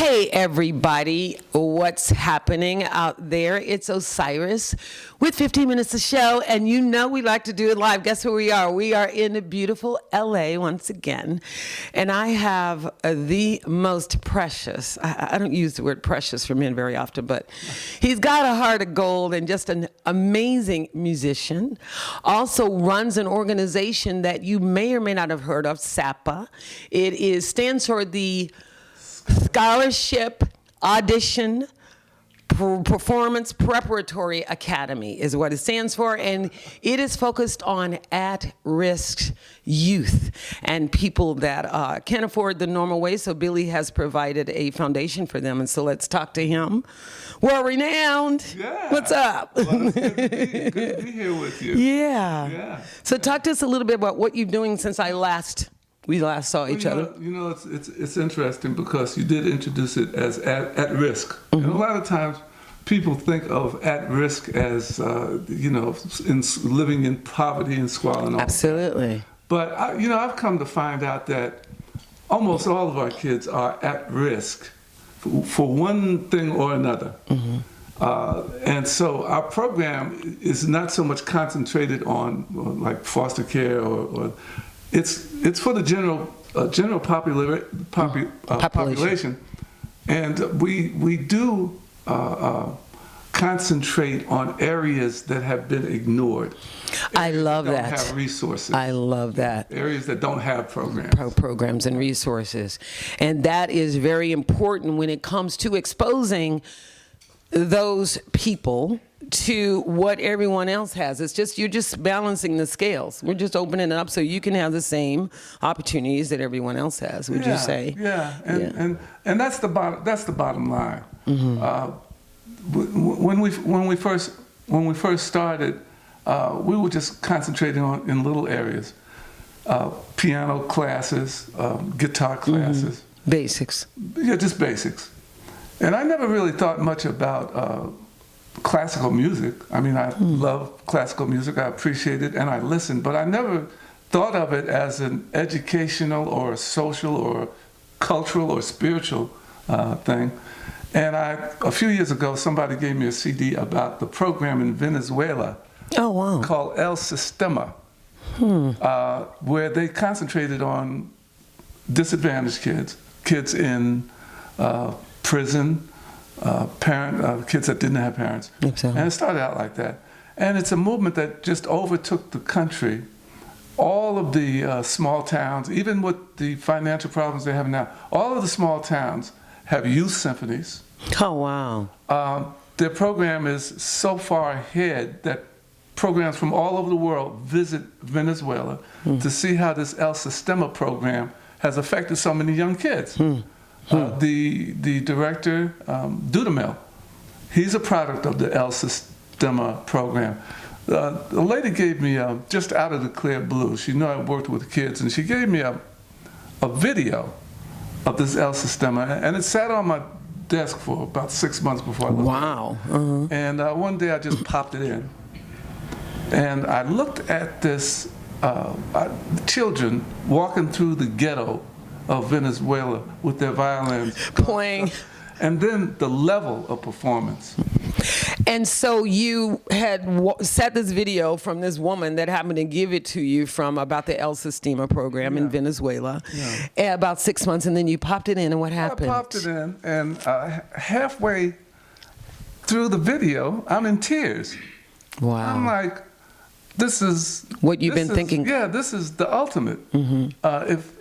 Hey everybody, what's happening out there? It's Osiris with 15 Minutes to Show, and you know we like to do it live. Guess where we are? We are in beautiful LA once again, and I have the most precious, I don't use the word precious for men very often, but he's got a heart of gold and just an amazing musician. Also runs an organization that you may or may not have heard of, SAPPA. It stands for the Scholarship Audition Performance Preparatory Academy is what it stands for, and it is focused on at-risk youth and people that can't afford the normal way, so Billy has provided a foundation for them, and so let's talk to him. World-renowned. Yeah. What's up? Well, it's good to be here with you. Yeah. So talk to us a little bit about what you're doing since we last saw each other. You know, it's interesting because you did introduce it as at risk. Mm-hmm. And a lot of times people think of at risk as, living in poverty and squalor and all. Absolutely. But, I've come to find out that almost all of our kids are at risk for one thing or another. Mm-hmm. And so our program is not so much concentrated on like foster care or it's for the general population, and we do concentrate on areas that have been ignored. I love that. Don't have resources. I love that. Areas that don't have programs. Programs and resources, and that is very important when it comes to exposing those people to what everyone else has. It's just, you're just balancing the scales. We're just opening it up so you can have the same opportunities that everyone else has, would you say? Yeah, and that's the bottom line. Mm-hmm. When we first started, we were just concentrating in little areas. Piano classes, guitar classes. Mm-hmm. Basics. Yeah, just basics. And I never really thought much about classical music. I mean, I love classical music, I appreciate it, and I listen, but I never thought of it as an educational or a social or cultural or spiritual thing. And a few years ago, somebody gave me a CD about the program in Venezuela. Oh, wow. Called El Sistema, where they concentrated on disadvantaged kids in prison, kids that didn't have parents. Absolutely. And it started out like that. And it's a movement that just overtook the country. All of the small towns, even with the financial problems they have now, all of the small towns have youth symphonies. Oh, wow. Their program is so far ahead that programs from all over the world visit Venezuela to see how this El Sistema program has affected so many young kids. The director, Dudamel, he's a product of the El Sistema program. The lady gave me, just out of the clear blue, she knew I worked with kids, and she gave me a video of this El Sistema, and it sat on my desk for about 6 months before I looked at it. Wow. Uh-huh. And one day I just popped it in, and I looked at this children walking through the ghetto of Venezuela with their violins playing, and then the level of performance. And so you had set this video from this woman that happened to give it to you from about the El Sistema program in Venezuela, about 6 months, and then you popped it in, and what happened? I popped it in, and halfway through the video, I'm in tears. Wow. I'm like, this is what you've been thinking. Yeah, this is the ultimate. Mm-hmm.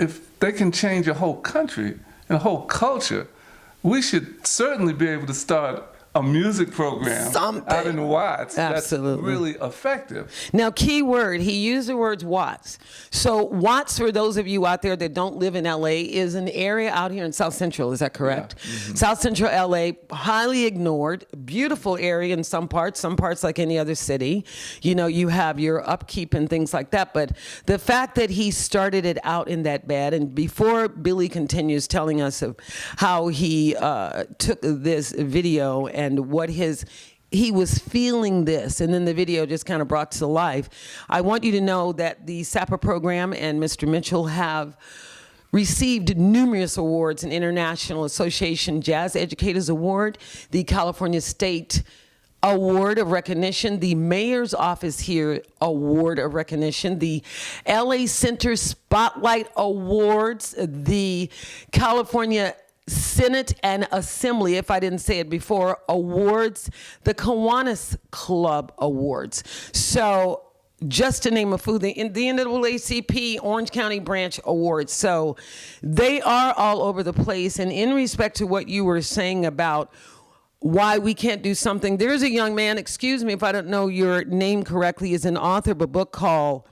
If they can change a whole country and a whole culture, we should certainly be able to start a music program out in Watts that's really effective. Now, key word, he used the words Watts. So Watts, for those of you out there that don't live in LA, is an area out here in South Central, is that correct? Yeah. Mm-hmm. South Central LA, highly ignored, beautiful area in some parts like any other city. You know, you have your upkeep and things like that, but the fact that he started it out in that bad, and before Billy continues telling us of how he took this video and what he was feeling this, and then the video just kind of brought to life. I want you to know that the SAPPA program and Mr. Mitchell have received numerous awards: an International Association Jazz Educators Award, the California State Award of Recognition, the Mayor's Office here Award of Recognition, the LA Center Spotlight Awards, the California Senate and Assembly, if I didn't say it before, awards, the Kiwanis Club Awards. So just to name a few, the NAACP Orange County Branch Awards. So they are all over the place. And in respect to what you were saying about why we can't do something, there's a young man, excuse me if I don't know your name correctly, is an author of a book called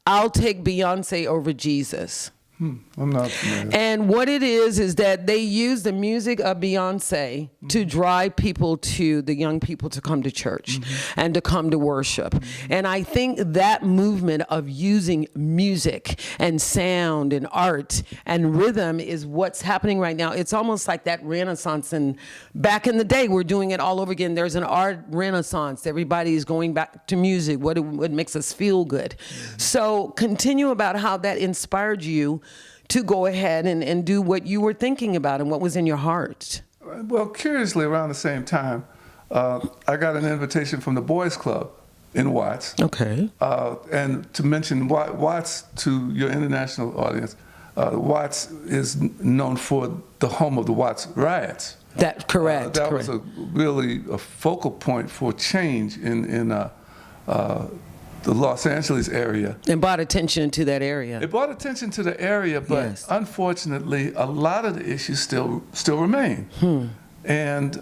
I'll Take Beyonce Over Jesus. I'm not familiar. And what it is that they use the music of Beyonce to drive people the young people to come to church and to come to worship. And I think that movement of using music and sound and art and rhythm is what's happening right now. It's almost like that renaissance. And back in the day, we're doing it all over again. There's an art renaissance. Everybody's going back to music. What makes us feel good. So continue about how that inspired you to go ahead and do what you were thinking about and what was in your heart. Well, curiously, around the same time, I got an invitation from the Boys Club in Watts. Okay. And to mention Watts to your international audience, Watts is known for the home of the Watts riots. That's correct. That correct. was really a focal point for change in the Los Angeles area. And brought attention to that area. It brought attention to the area, but Yes. unfortunately, a lot of the issues still remain. And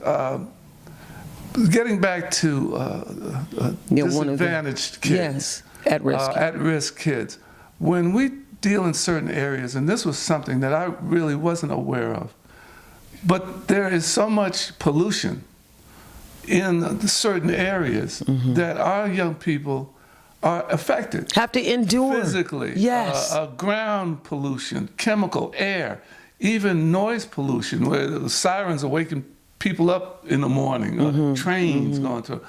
getting back to disadvantaged kids, Yes, at-risk kids, when we deal in certain areas, and this was something that I really wasn't aware of, but there is so much pollution in certain areas that our young people are affected. Have to endure. Physically. Yes. Ground pollution, chemical, air, even noise pollution, where the sirens are waking people up in the morning, or trains going through.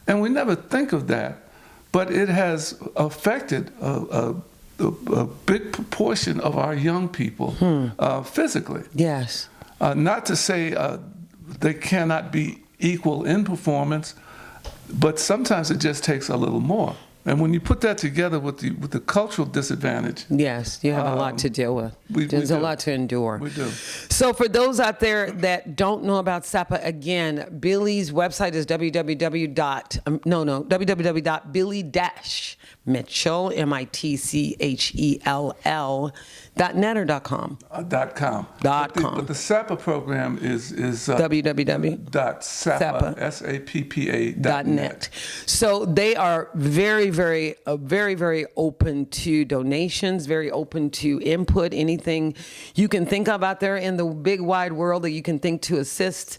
And we never think of that, but it has affected a big proportion of our young people physically. Yes. Not to say they cannot be equal in performance, but sometimes it just takes a little more. And when you put that together with the cultural disadvantage, Yes, you have a lot to deal with. There's a lot to endure. We do. So for those out there that don't know about SAPPA, again, Billy's website is www.billy-mitchell, MITCHELL.net or .com? .com. .com. But the SAPPA program is www.sappa, SAPPA.net. So they are very, very open to donations, very open to input, anything you can think of out there in the big wide world that you can think to assist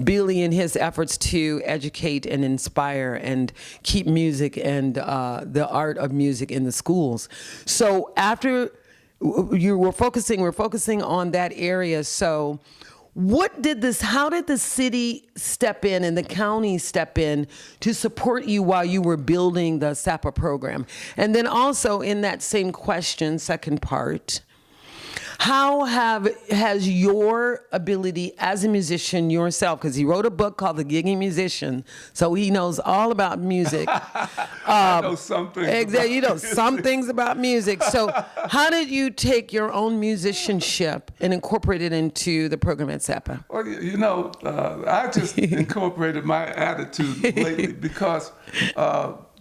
Billy in his efforts to educate and inspire and keep music and the art of music in the schools. So after we're focusing on that area. So how did the city step in and the county step in to support you while you were building the SAPPA program? And then also in that same question, second part, how has your ability as a musician yourself, because he wrote a book called The Gigging Musician, so he knows all about music. I know some things. Exactly, you know some things about music. So how did you take your own musicianship and incorporate it into the program at SAPPA? Well, I just incorporated my attitude lately because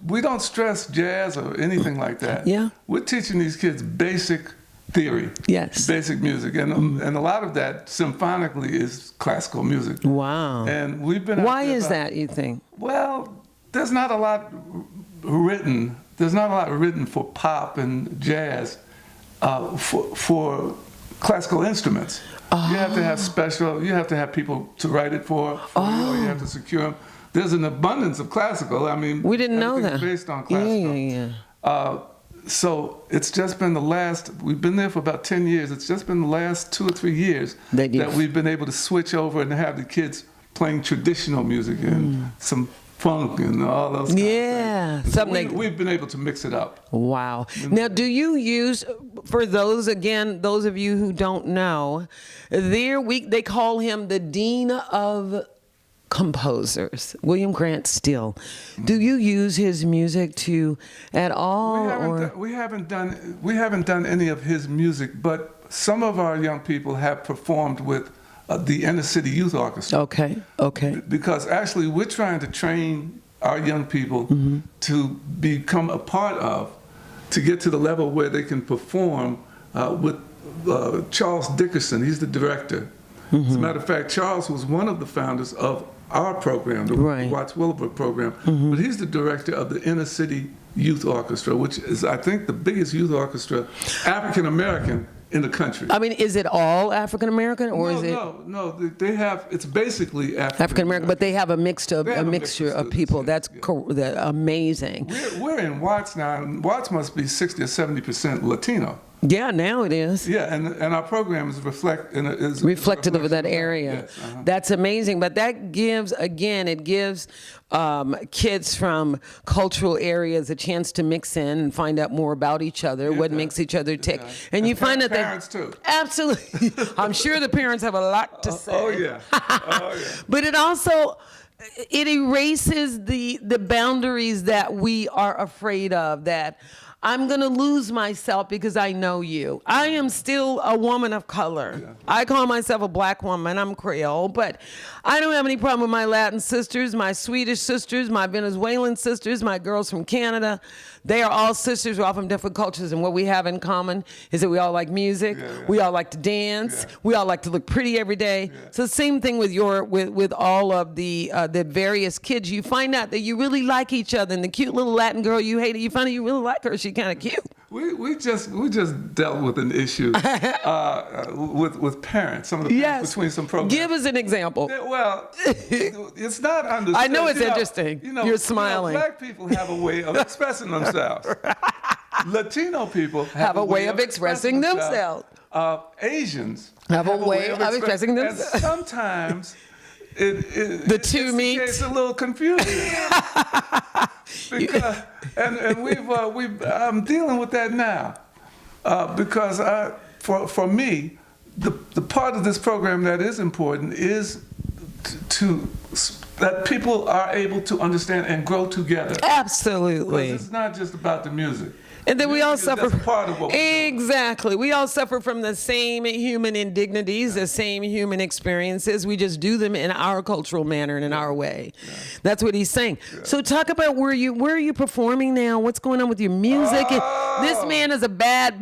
we don't stress jazz or anything like that. Yeah. We're teaching these kids basic theory, Yes. basic music, and a lot of that symphonically is classical music. Wow. And we've been. Why is that, you think? Well, there's not a lot written. There's not a lot written for pop and jazz, for classical instruments. You have to have you have to have people to write it for you, or you have to secure them. There's an abundance of classical. I mean, We didn't know that. Based on classical. Yeah. So it's just been we've been there for about 10 years. It's just been the last 2 or 3 years that we've been able to switch over and have the kids playing traditional music and some funk and all those kind Yeah, of things. something We've been able to mix it up. Wow. Now, do you use, for those, again, those of you who don't know, they call him the Dean of Composers, William Grant Still. Do you use his music at all? We haven't done any of his music, but some of our young people have performed with the Inner City Youth Orchestra. Okay. Because actually we're trying to train our young people to become a part of, to get to the level where they can perform with Charles Dickerson. He's the director. As a matter of fact, Charles was one of the founders of our program, the Watts Willowbrook program, but he's the director of the Inner City Youth Orchestra, which is, I think, the biggest youth orchestra, African American, in the country. I mean, is it all African American, or is it? No. They have. It's basically African American, but they have a mixture of people. Yeah, That's amazing. We're in Watts now, and Watts must be 60 or 70% Latino. Yeah, now it is. Yeah, and our program is reflected of that area. Yes, That's amazing. But that gives kids from cultural areas a chance to mix in and find out more about each other, what makes each other tick. And you find that parents too. Absolutely. I'm sure the parents have a lot to say. Oh yeah. But it also erases the boundaries that we are afraid of, that I'm going to lose myself because I know you. I am still a woman of color. Yeah. I call myself a black woman. I'm Creole, but I don't have any problem with my Latin sisters, my Swedish sisters, my Venezuelan sisters, my girls from Canada. They are all sisters. We're all from different cultures, and what we have in common is that we all like music. Yeah. We all like to dance. Yeah. We all like to look pretty every day. Yeah. So same thing with with all of the various kids. You find out that you really like each other, and the cute little Latin girl you hated, you find out you really like her. She kind of cute. We just dealt with an issue with parents. Some of the parents between some programs. Give us an example. Well, it's not understood. I know it's interesting. You're smiling. Black people have a way of expressing themselves. Latino people have a way of expressing themselves. Asians have a way of expressing themselves. And sometimes the two meet. It's a little confusing. Because, and I'm dealing with that now, because for me, the part of this program that is important is that people are able to understand and grow together. Absolutely. Because it's not just about the music. And then we all suffer. That's part of what we're exactly. We all suffer from the same human indignities, the same human experiences. We just do them in our cultural manner and in our way. Yeah. That's what he's saying. Yeah. So talk about where are you performing now? What's going on with your music? Oh. This man is a bad. You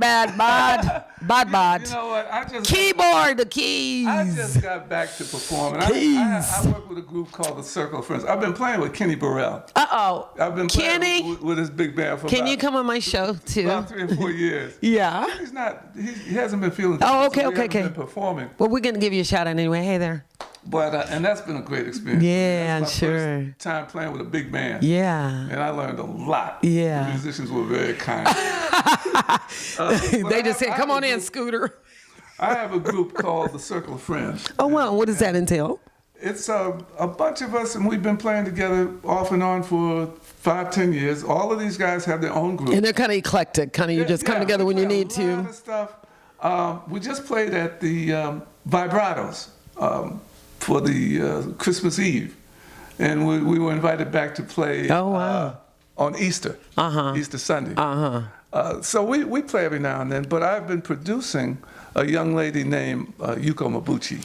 know what? Keyboard, the keys. I just got back to performing. I work with a group called the Circle of Friends. I've been playing with Kenny Burrell. I've been playing with his big band for Can you come on my show too? About 3 or 4 years. Yeah. He hasn't been feeling. Okay. Been performing. Well, we're gonna give you a shout out anyway. Hey there. But and that's been a great experience. Yeah, that's my first time playing with a big band. Yeah. And I learned a lot. Yeah. The musicians were very kind. They just said, "Come on in, Scooter." I have a group called the Circle of Friends. Oh wow! What does that entail? It's a bunch of us, and we've been playing together off and on for 5-10 years. All of these guys have their own group. And they're kind of eclectic. You just come together when you need to. A lot of stuff. We just played at the Vibratos for the Christmas Eve. And we were invited back to play on Easter, Easter Sunday. So we play every now and then, but I've been producing a young lady named Yuko Mabuchi.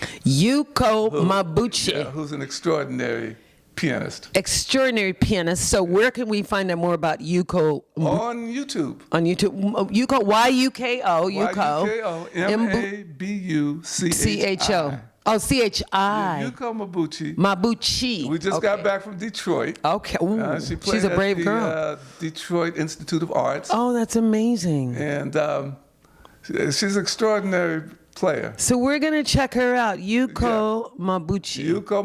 Who's an extraordinary pianist. Extraordinary pianist. So where can we find out more about Yuko? On YouTube. On YouTube. Yuko, Y-U-K-O. Y-U-K-O. M-A-B-U-C-H-I. Oh, C-H-I. Yeah, Yuko Mabuchi. Mabuchi. We just got back from Detroit. Okay. Ooh, she's a brave girl. Detroit Institute of Arts. Oh, that's amazing. And she's extraordinary player. So we're going to check her out, Yuko Mabuchi. Yuko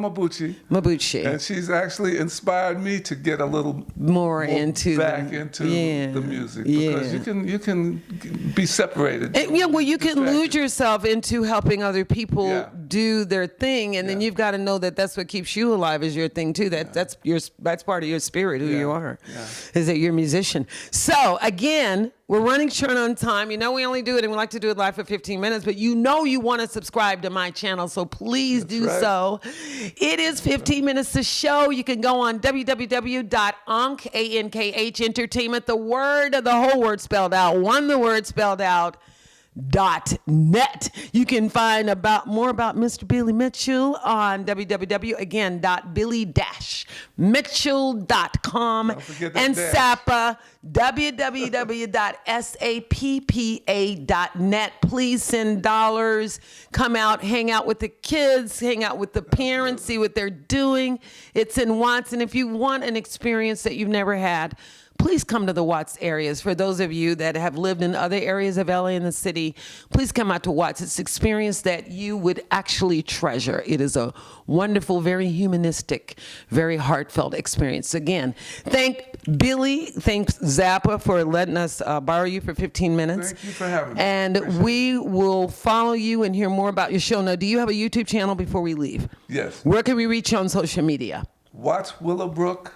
Mabuchi. And she's actually inspired me to get a little more into the music, because you can be separated. You can lose yourself into helping other people do their thing, and then you've got to know that that's what keeps you alive is your thing too. That's part of your spirit, who you are, is that you're a musician. So again, we're running short on time. You know we only do it, and we like to do it live for 15 minutes, but you know you want to subscribe to my channel, so please do so. It is 15 minutes to show. You can go on www.ankh Entertainment, the whole word spelled out, the word spelled out, .net. You can find more about Mr. Billy Mitchell on www.billy-mitchell.com, and SAPPA, www.sappa.net. Please send dollars. Come out, hang out with the kids, hang out with the parents, see what they're doing. It's in Watts, and if you want an experience that you've never had, please come to the Watts areas. For those of you that have lived in other areas of LA and the city, please come out to Watts. It's an experience that you would actually treasure. It is a wonderful, very humanistic, very heartfelt experience. Again, thank Billy, thanks Zappa for letting us borrow you for 15 minutes. Thank you for having me. And we will follow you and hear more about your show. Now, do you have a YouTube channel before we leave? Yes. Where can we reach you on social media? Watts Willowbrook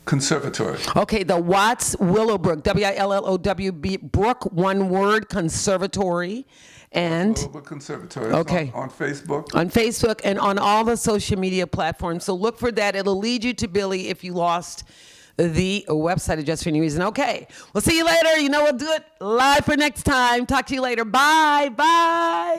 Conservatory. Okay, the Watts Willowbrook, W-I-L-L-O-W-B, Brook, one word, Conservatory. And Willowbrook Conservatory. Okay. On Facebook. On Facebook and on all the social media platforms. So look for that. It'll lead you to Billy if you lost the website address for any reason. Okay, we'll see you later. You know we'll do it live for next time. Talk to you later. Bye. Bye.